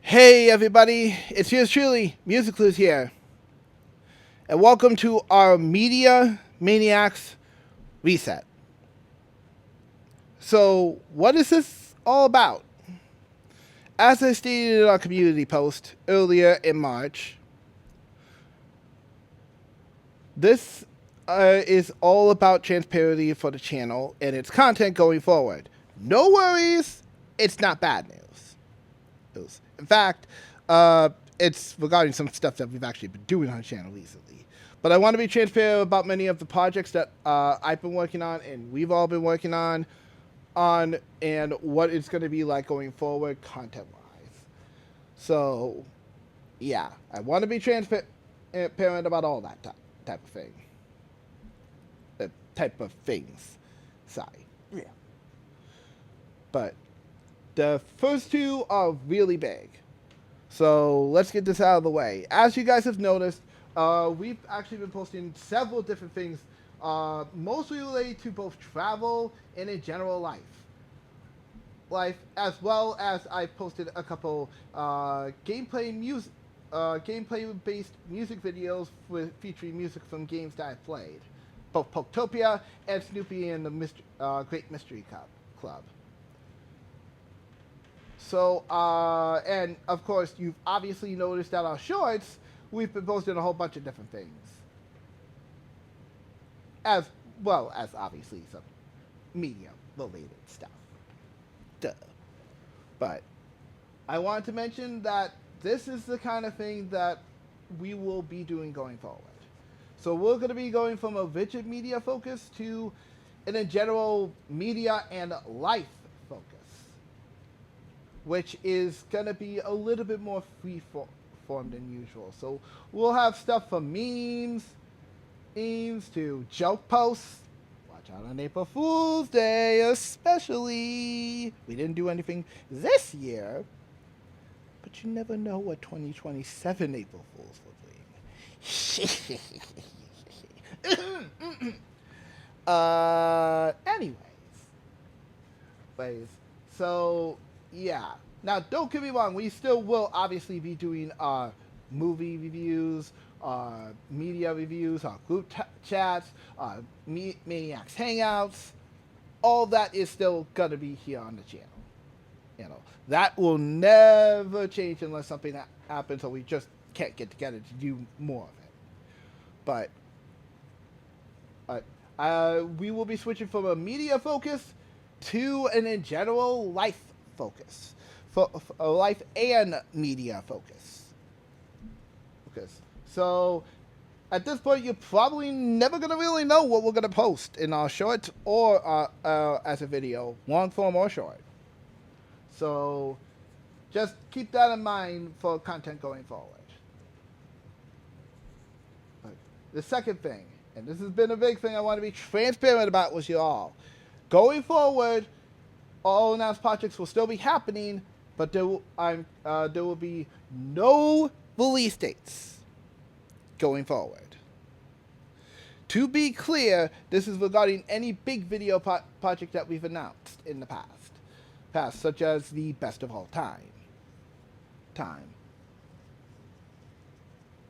Hey everybody, it's yours truly, Music Clues here, and welcome to our Media Maniacs Reset. So, what is this all about? As I stated in our community post earlier in March, this is all about transparency for the channel and its content going forward. No worries, it's not bad news. In fact, it's regarding some stuff that we've actually been doing on the channel recently. But I want to be transparent about many of the projects that I've been working on and we've all been working on and what it's going to be like going forward content-wise. So, yeah, I want to be transparent about all that type of thing. Type of things. Sorry. Yeah. But the first two are really big. So let's get this out of the way. As you guys have noticed, we've actually been posting several different things, mostly related to both travel and in general life, as well as I've posted a couple gameplay-based music videos featuring music from games that I've played, both Poketopia and Snoopy and the Great Mystery Club. So, and of course, you've obviously noticed that our shorts, we've been posting a whole bunch of different things. As well as obviously some media related stuff. Duh. But I wanted to mention that this is the kind of thing that we will be doing going forward. So we're going to be going from a rigid media focus to a general media and life focus, which is going to be a little bit more free form than usual. So we'll have stuff from memes to joke posts. Watch out on April Fool's Day, especially. We didn't do anything this year, but you never know what 2027 April Fools will bring. Anyways. So, yeah. Now, don't get me wrong, we still will obviously be doing movie reviews, media reviews, group chats, Maniacs Hangouts. All that is still going to be here on the channel. That will never change unless something happens or we just can't get together to do more of it. But we will be switching from a media focus to an in general life focus, for life and media focus. So at this point, you're probably never gonna really know what we're gonna post in our shorts or as a video, long form or short. So just keep that in mind for content going forward. The second thing, and this has been a big thing I want to be transparent about with you all. Going forward, all announced projects will still be happening, but there will be no release dates going forward. To be clear, this is regarding any big video project that we've announced in the past, such as the Best of All Time.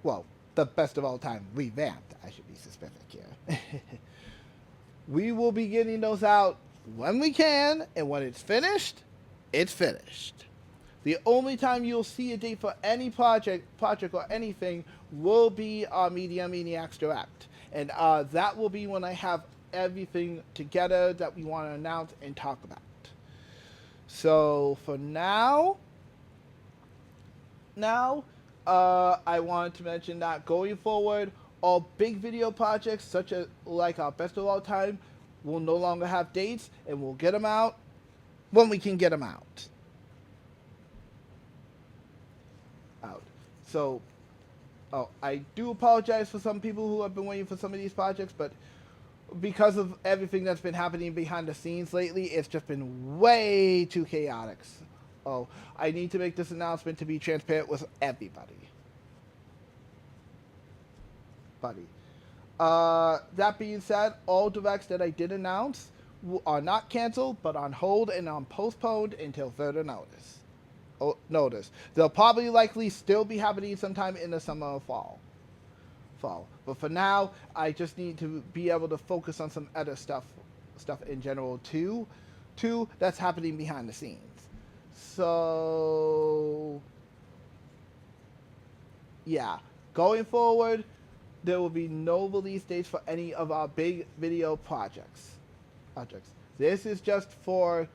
Well, the Best of All Time revamped, I should be specific here. We will be getting those out when we can, and when it's finished, it's finished. The only time you'll see a date for any project or anything will be our Media Maniacs Direct. And that will be when I have everything together that we want to announce and talk about. So for now, I wanted to mention that going forward, all big video projects such as like our Best of All Time will no longer have dates, and we'll get them out when we can get them out. So, I do apologize for some people who have been waiting for some of these projects, but because of everything that's been happening behind the scenes lately, it's just been way too chaotic. Oh, I need to make this announcement to be transparent with everybody. That being said, all directs that I did announce are not canceled, but on hold and on postponed until further notice. notice. They'll probably likely still be happening sometime in the summer or fall. But for now, I just need to be able to focus on some other stuff in general too that's happening behind the scenes. So yeah, going forward, there will be no release dates for any of our big video projects. This is just for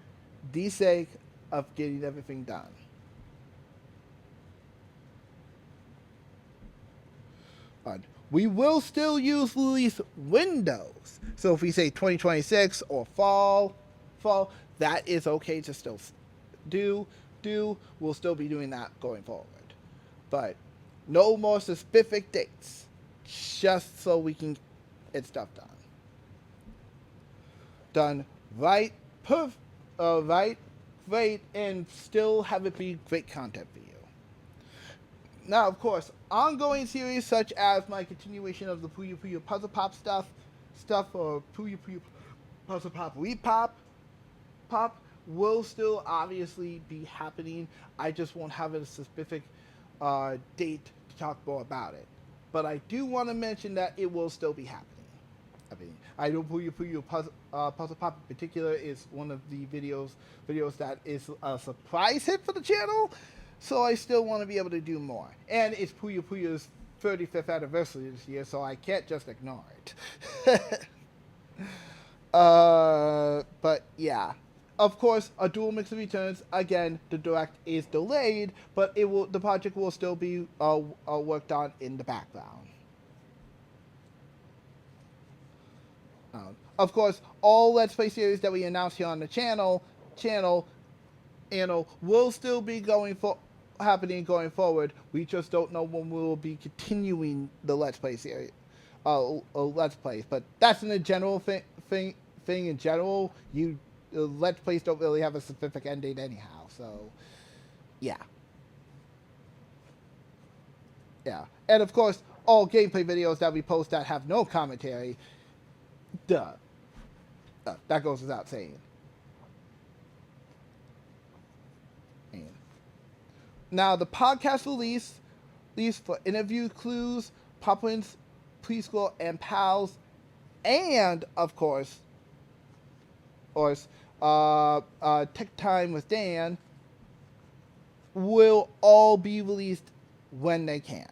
the sake of getting everything done. We will still use release windows. So if we say 2026 or fall, that is okay to still do. We'll still be doing that going forward. But no more specific dates. Just so we can get stuff done. Done right, right, great, and still have it be great content for you. Now, of course, ongoing series such as my continuation of the Puyo Puyo Puzzle Pop stuff or Puyo Puyo Puzzle Pop Pop will still obviously be happening. I just won't have a specific date to talk more about it. But I do want to mention that it will still be happening. I know Puyo Puyo Puzzle Pop in particular is one of the videos that is a surprise hit for the channel. So I still want to be able to do more. And it's Puyo Puyo's 35th anniversary this year, so I can't just ignore it. But yeah. Of course, a dual mix of returns. Again, the direct is delayed, but the project will still be worked on in the background. Of course, all Let's Play series that we announce here on the channel will still be happening going forward. We just don't know when we will be continuing the Let's Play series, Let's Plays. But that's in a general thing in general. Let's Plays don't really have a specific end date anyhow. So, yeah. And of course, all gameplay videos that we post that have no commentary, that goes without saying. Now, the podcast release for interview clues, Popwin's preschool and pals, and of course, Tech Time with Dan will all be released when they can.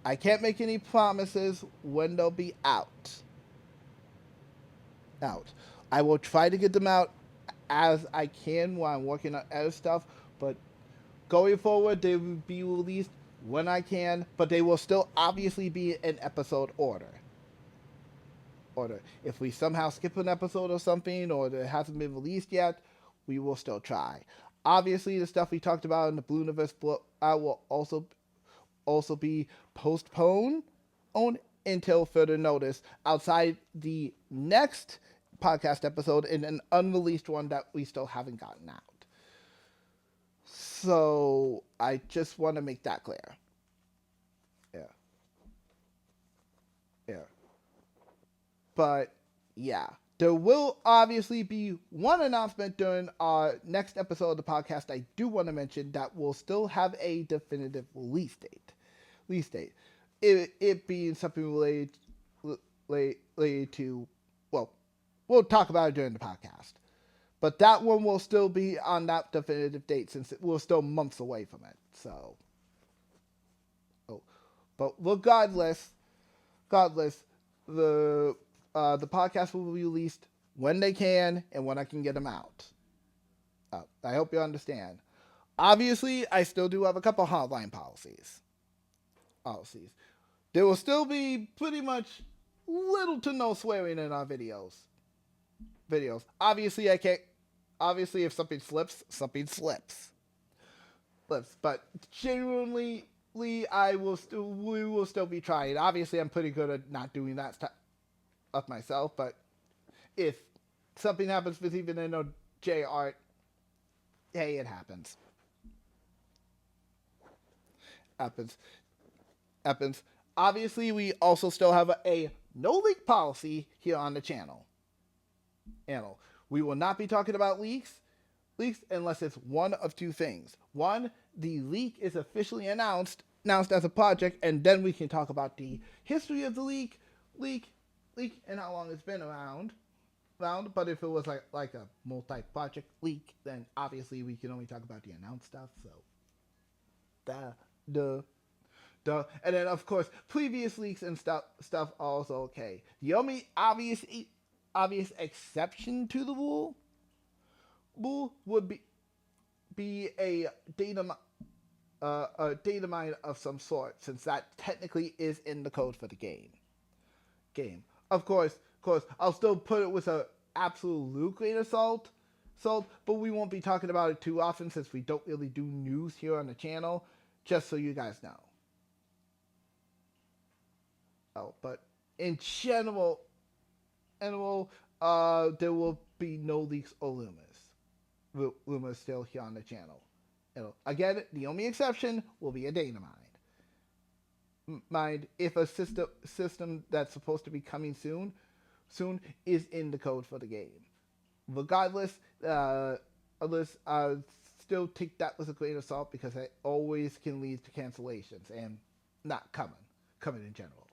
I can't make any promises when they'll be out. I will try to get them out as I can while I'm working on other stuff, but going forward, they will be released when I can, but they will still obviously be in episode order. If we somehow skip an episode or something, or it hasn't been released yet, we will still try. Obviously, the stuff we talked about in the Blue Universe book will also be postponed until further notice outside the next podcast episode and an unreleased one that we still haven't gotten out. So I just want to make that clear. Yeah. But yeah, there will obviously be one announcement during our next episode of the podcast I do want to mention that will still have a definitive release date. It being something related to, well, we'll talk about it during the podcast. But that one will still be on that definitive date since we're still months away from it. So, but regardless, the podcast will be released when they can and when I can get them out. I hope you understand. Obviously, I still do have a couple hotline policies. There will still be pretty much little to no swearing in our videos. Obviously, if something slips. But genuinely, we will still be trying. Obviously, I'm pretty good at not doing that stuff myself. But if something happens with even a Jart, hey, it happens. Happens. Obviously, we also still have a no leak policy here on the channel. We will not be talking about leaks. leaks unless it's one of two things. One, the leak is officially announced as a project, and then we can talk about the history of the leak, and how long it's been around. But if it was like a multi-project leak, then obviously we can only talk about the announced stuff. So, the the and then of course previous leaks and stuff also okay. The only obvious exception to the rule would be a data mine of some sort, since that technically is in the code for the game. Of course, I'll still put it with a absolute grain of salt, but we won't be talking about it too often since we don't really do news here on the channel. Just so you guys know. Oh, but in there will be no leaks or rumors still here on the channel. Again, the only exception will be a data mine. If a system that's supposed to be coming soon is in the code for the game. Regardless, others still take that with a grain of salt because it always can lead to cancellations and not coming in general.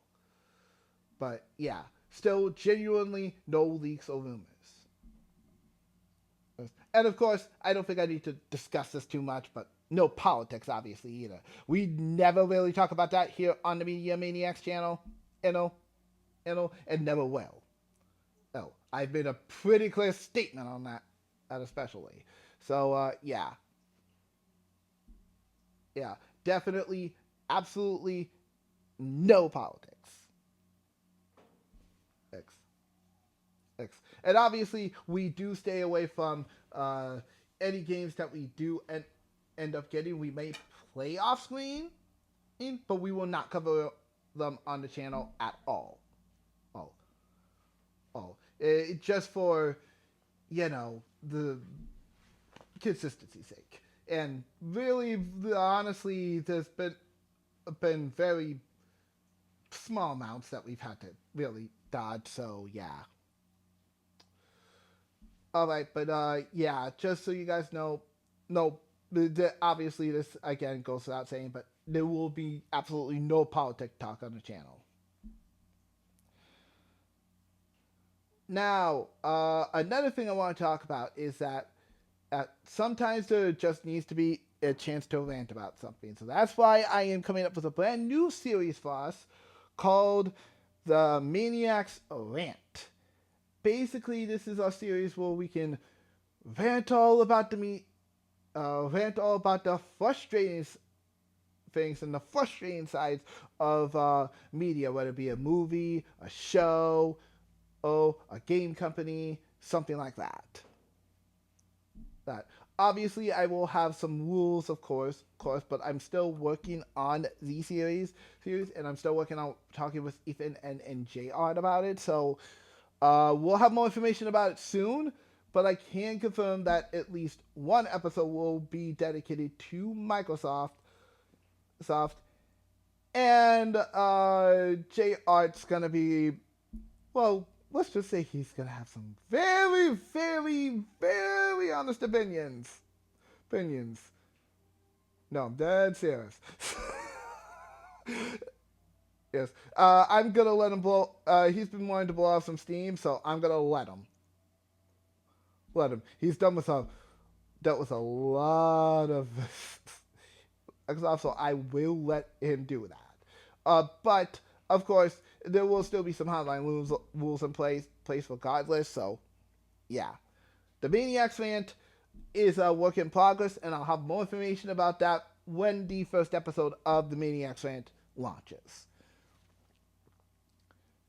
But yeah, still genuinely no leaks or rumors. And of course, I don't think I need to discuss this too much, but no politics, obviously, either. We never really talk about that here on the Media Maniacs channel, and never will. No, I've made a pretty clear statement on that especially. So, yeah, definitely, absolutely no politics. X. And obviously, we do stay away from any games that we do end up getting. We may play off screen, but we will not cover them on the channel at all. Just for, the consistency's sake. And really, honestly, there's been very small amounts that we've had to really dodge. So yeah. All right, but yeah, just so you guys know, no, obviously this again goes without saying, but there will be absolutely no politics talk on the channel. Now, another thing I want to talk about is that sometimes there just needs to be a chance to rant about something. So that's why I am coming up with a brand new series for us called the Maniacs Rant. Basically, this is our series where we can rant all about the frustrating things and the frustrating sides of media, whether it be a movie, a show, a game company, something like that. That obviously I will have some rules, of course, but I'm still working on the series, and I'm still working on talking with Ethan and Jart about it. So we'll have more information about it soon, but I can confirm that at least one episode will be dedicated to Microsoft, and Jart's gonna be, well, let's just say he's gonna have some very, very, very honest opinions. No, I'm dead serious. Yes. I'm gonna let him blow. He's been wanting to blow off some steam, so I'm gonna let him. He's dealt with a lot of exhaust, so I will let him do that. But of course, there will still be some hotline rules in place regardless. So, yeah, the Maniacs rant is a work in progress, and I'll have more information about that when the first episode of the Maniacs rant launches.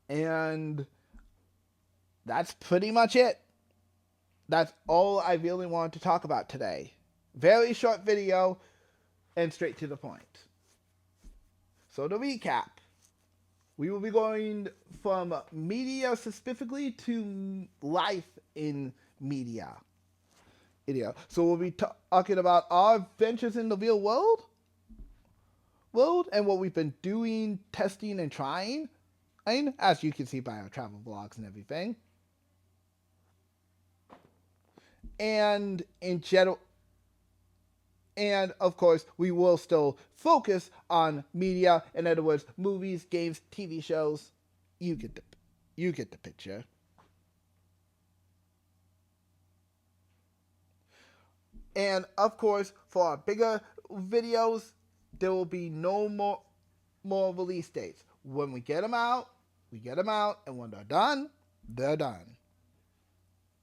And that's pretty much it. That's all I really wanted to talk about today. Very short video and straight to the point. So to recap, we will be going from media specifically to life in media. So we'll be talking about our ventures in the real world and what we've been doing, testing, and trying. And as you can see by our travel vlogs and everything. and in general, and of course, we will still focus on media. In other words, movies, games, TV shows. You get the you get the picture. And of course, for our bigger videos, there will be no more release dates. When we get them out, we get them out, and when they're done, they're done.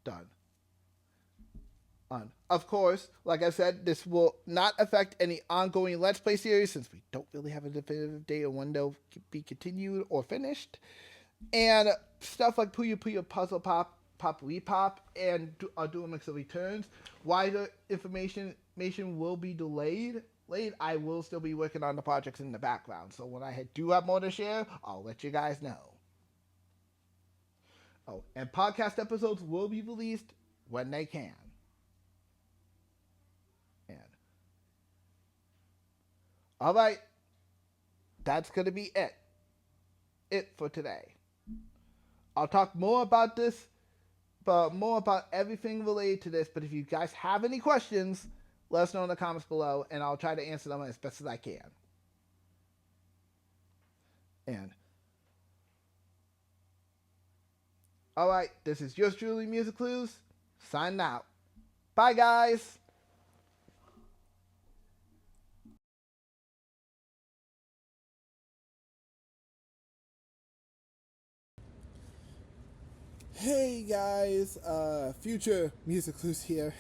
Done. On. Of course, like I said, this will not affect any ongoing Let's Play series since we don't really have a definitive date on when they'll be continued or finished. And stuff like Puyo Puyo Puzzle Pop, Pop Repop, and Dual Mix of Returns. Why the information will be delayed, I will still be working on the projects in the background. So when I do have more to share, I'll let you guys know. Oh, and podcast episodes will be released when they can. And all right, that's gonna be it for today. I'll talk more about this, but more about everything related to this. But if you guys have any questions, let us know in the comments below, and I'll try to answer them as best as I can. And all right, this is yours truly, Music Clues, signing out. Bye, guys. Hey guys, future Music Clues here.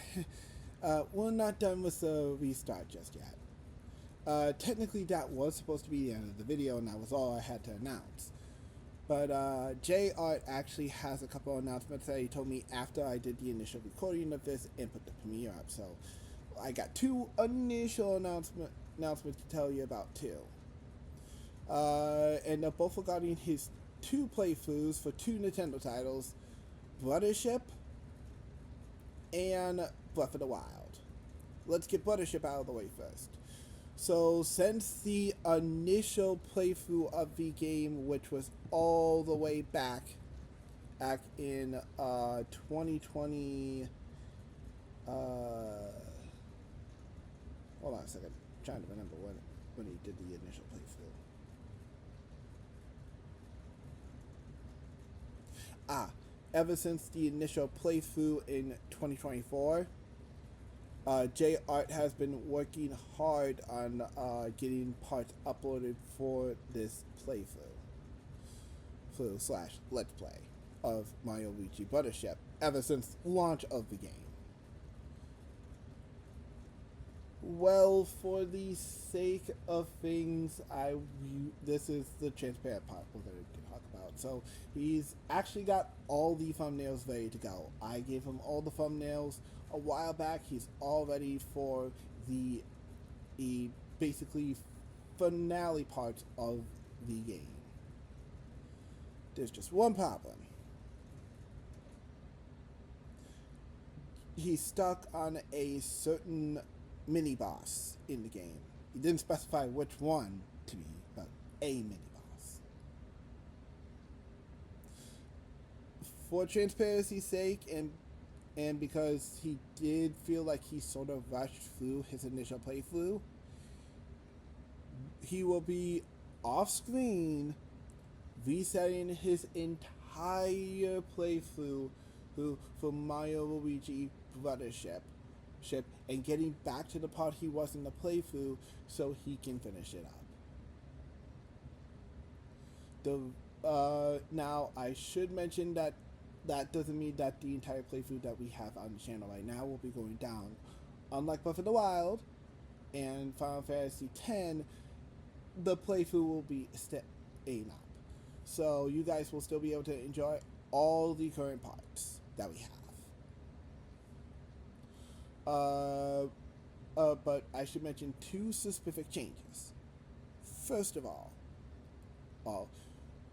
We're not done with the restart just yet. Technically that was supposed to be the end of the video and that was all I had to announce. But Jart actually has a couple of announcements that he told me after I did the initial recording of this and put the premiere up. So I got two initial announcements to tell you about too. And they're both regarding his two playthroughs for two Nintendo titles, Brothership and Breath of the Wild. Let's get Brothership out of the way first. So since the initial playthrough of the game, which was all the way back in 2020, hold on a second, I'm trying to remember when he did the initial playthrough. Ever since the initial playthrough in 2024, Jart has been working hard on getting parts uploaded for this playthrough / Let's Play of Mario Luigi Brothership ever since launch of the game. Well, for the sake of things, this is the transparent part we're going to talk about. So he's actually got all the thumbnails ready to go. I gave him all the thumbnails a while back. He's all ready for the basically finale part of the game. There's just one problem. He's stuck on a certain mini boss in the game. He didn't specify which one to me, but a mini boss. For transparency's sake, and because he did feel like he sort of rushed through his initial playthrough, he will be off screen resetting his entire playthrough for Mario Luigi Brothership and getting back to the part he was in the playthrough so he can finish it up. Now I should mention that doesn't mean that the entire playthrough that we have on the channel right now will be going down. Unlike Breath of the Wild and Final Fantasy X, the playthrough will be staying up. So you guys will still be able to enjoy all the current parts that we have. But I should mention two specific changes. First of all,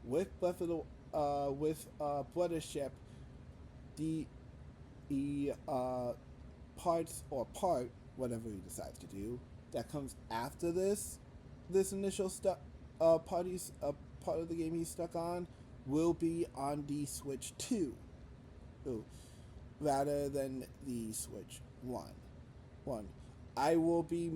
with Breath of the Brothership, the parts or part, whatever he decides to do, that comes after this initial part of the game he's stuck on, will be on the Switch 2. rather than the Switch One. I will be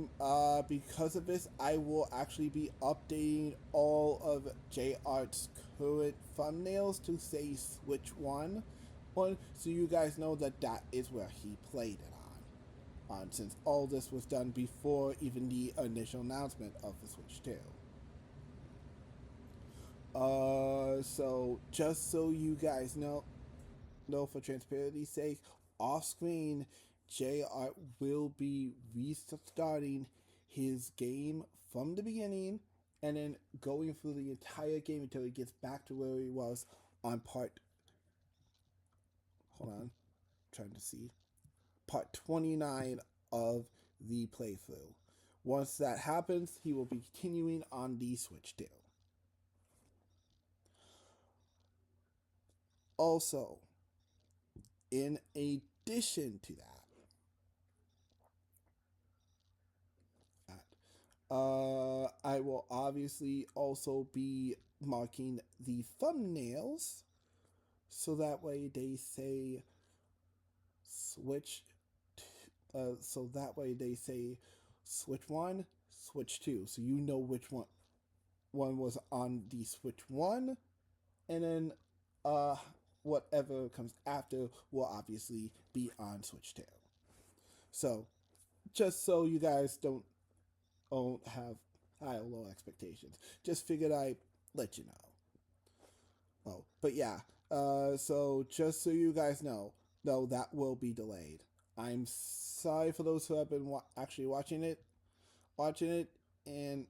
because of this. I will actually be updating all of Jart's current thumbnails to say Switch One, so you guys know that that is where he played it on. Since all this was done before even the initial announcement of the Switch Two. So just so you guys know, for transparency's sake, off screen, Jart will be restarting his game from the beginning and then going through the entire game until he gets back to where he was on part. Hold on, trying to see. Part 29 of the playthrough. Once that happens, he will be continuing on the Switch 2. Also, in addition to that, I will obviously also be marking the thumbnails so that way they say switch. So that way they say Switch One, Switch Two, so you know which one was on the Switch One, and then uh whatever comes after will obviously be on Switch Two. So just so you guys don't have high or low expectations. Just figured I'd let you know. Oh, but yeah. So just so you guys know, though that will be delayed. I'm sorry for those who have been actually watching it, and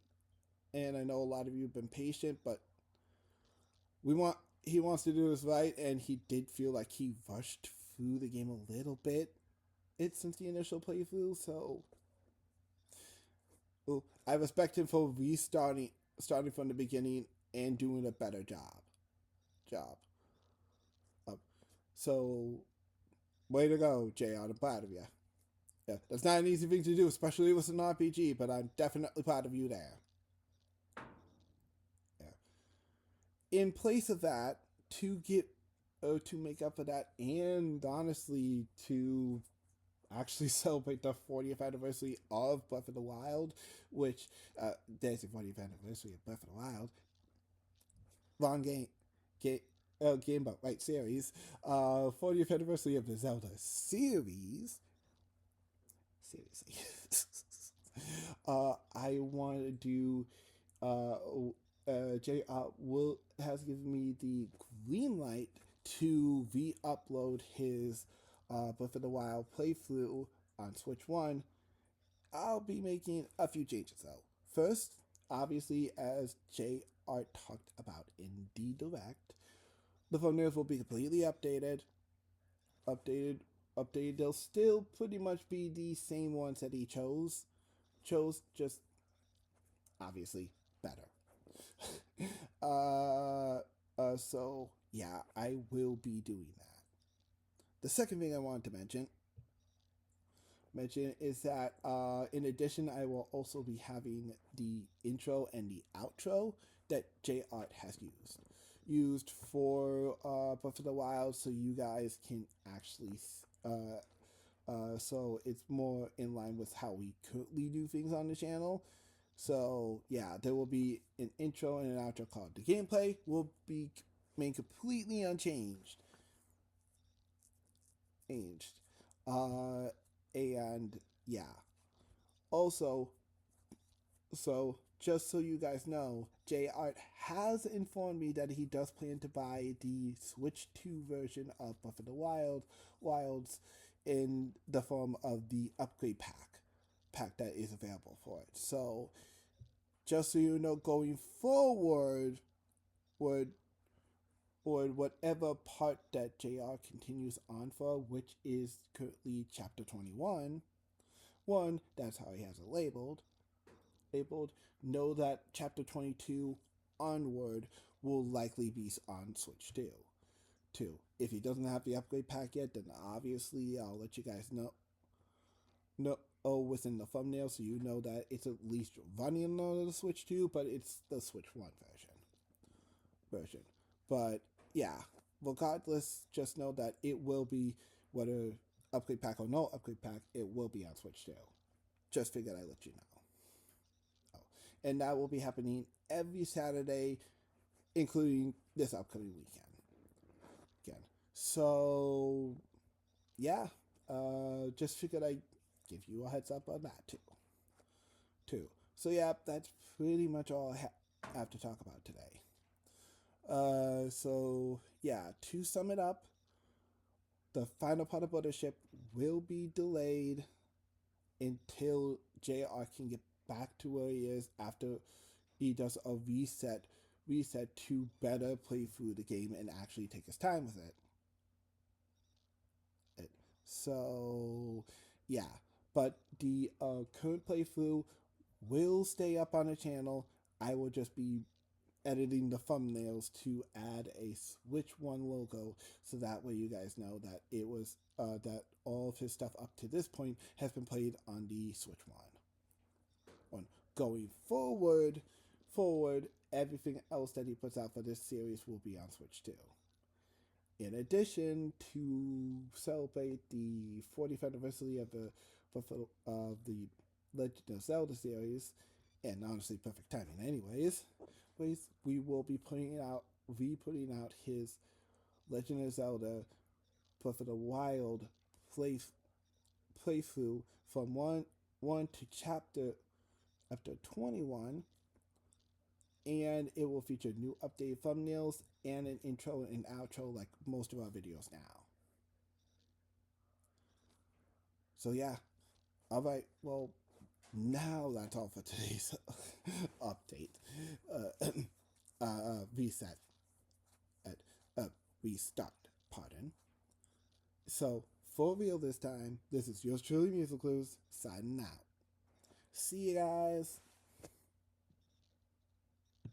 I know a lot of you have been patient, but he wants to do this right, and he did feel like he rushed through the game a little bit. It's since the initial playthrough, so well, I respect him for starting from the beginning and doing a better job. Um, so way to go, Jr. I'm proud of you. Yeah, that's not an easy thing to do, especially with an RPG, but I'm definitely proud of you there. Yeah. In place of that, to make up for that, and honestly to actually celebrate the 40th anniversary of Breath of the Wild, which there's a 40th anniversary of Breath of the Wild. Wrong game, Game Boy, right, series. 40th anniversary of the Zelda series. Seriously. I want to do. Jay will has given me the green light to re-upload his Breath of the Wild playthrough on Switch One. I'll be making a few changes though. First, obviously, as Jay Art talked about in the direct, the thumbnails will be completely updated, updated. They'll still pretty much be the same ones that he chose, just obviously better. So yeah, I will be doing that. The second thing I wanted to mention is that in addition, I will also be having the intro and the outro that J Art has used for Breath of the Wild, so you guys can actually so it's more in line with how we currently do things on the channel. So yeah, there will be an intro and an outro called. The gameplay will be made completely unchanged. Changed. Uh, and yeah. Also, so just so you guys know, J Art has informed me that he does plan to buy the Switch 2 version of Breath of the Wilds in the form of the upgrade pack that is available for it. So just so you know, going forward, would or whatever part that JR continues on for, which is currently chapter 21, that's how he has it labeled, know that chapter 22 onward will likely be on Switch 2. If he doesn't have the upgrade pack yet, then obviously I'll let you guys know within the thumbnail so you know that it's at least running on the Switch 2, but it's the Switch 1 version. But yeah, regardless, just know that it will be whether upgrade pack or no upgrade pack, it will be on Switch too. Just figured I'd let you know. Oh. And that will be happening every Saturday, including this upcoming weekend. Again. So, yeah. Just figured I'd give you a heads up on that too. So, yeah, that's pretty much all I have to talk about today. So, yeah, to sum it up, the final part of Mothership will be delayed until JR can get back to where he is after he does a reset to better play through the game and actually take his time with it. So, yeah. But the current playthrough will stay up on the channel. I will just be editing the thumbnails to add a Switch One logo, so that way you guys know that it was that all of his stuff up to this point has been played on the Switch One. Going forward, everything else that he puts out for this series will be on Switch 2. In addition, to celebrate the 40th anniversary of the Legend of Zelda series, and honestly, perfect timing, anyways, we will be putting out his Legend of Zelda Breath of the Wild playthrough from one to chapter 21, and it will feature new updated thumbnails and an intro and outro like most of our videos now. So yeah, all right. Well, now that's all for today's update. Reset. At restart. Pardon. So for real this time, this is yours truly, Musical Clues, signing out. See you guys.